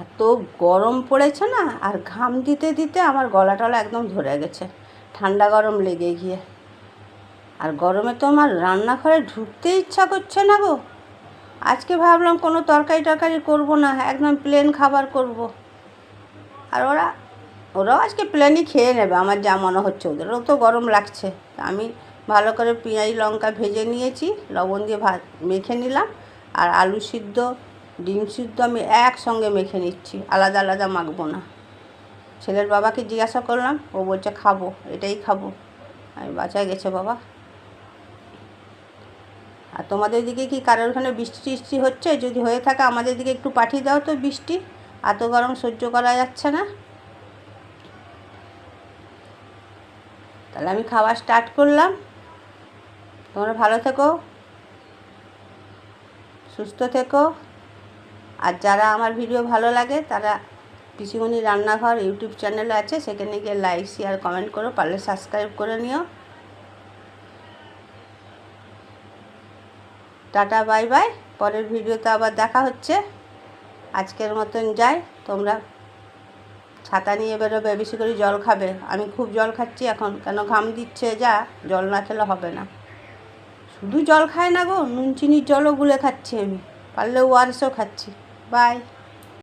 এত গরম পড়েছে না, আর ঘাম দিতে দিতে আমার গলা টলা একদম ধরে গেছে, ঠান্ডা গরম লেগে গিয়ে। আর গরমে তো আমার রান্নাঘরে ঢুকতে ইচ্ছা করছে না গো। আজকে ভাবলাম কোনো তরকারি করব না, একদম প্লেন খাবার করব। আর ওরাও আজকে প্লেনই খেয়ে নেবে, আমার যা মনে হচ্ছে। ওদেরও তো গরম লাগছে। আমি ভালো করে পেঁয়াজ লঙ্কা ভেজে নিয়েছি, লবণ দিয়ে মেখে নিলাম। আর আলু সিদ্ধ, ডিম সিদ্ধ আমি একসঙ্গে মেখে নিচ্ছি, আলাদা আলাদা মাখবো না। ছেলের বাবাকে জিজ্ঞাসা করলাম, ও বলছে খাবো, এটাই খাবো। আমি বাঁচা গেছে বাবা। আর তোমাদের দিকে কি কারোর ওখানে বৃষ্টি টিষ্টি হচ্ছে? যদি হয়ে থাকে আমাদের দিকে একটু পাঠিয়ে দাও তো বৃষ্টি। এত গরম সহ্য করা যাচ্ছে না। তাহলে আমি খাওয়া স্টার্ট করলাম। তোমরা ভালো থেকো, সুস্থ থেকো। আর যারা আমার ভিডিও ভালো লাগে তারা পিসিমণি রান্নাঘর ইউটিউব চ্যানেল আছে, সেখানে গিয়ে লাইক শেয়ার কমেন্ট করো, পারলে সাবস্ক্রাইব করে নিও। Tata bye bye. পরের ভিডিওতে আবার দেখা হচ্ছে। আজকের মতন যাই। তোমরা ছাতা নিয়ে বেরোবে, বেশি করে জল খাবে। আমি খুব জল খাচ্ছি এখন, কেন ঘাম দিচ্ছে যা, জল না খেলে হবে না। শুধু জল খাই না গো, নুন চিনির জলও গুলে খাচ্ছি আমি, পারলে ওআরএসও খাচ্ছি। বাই।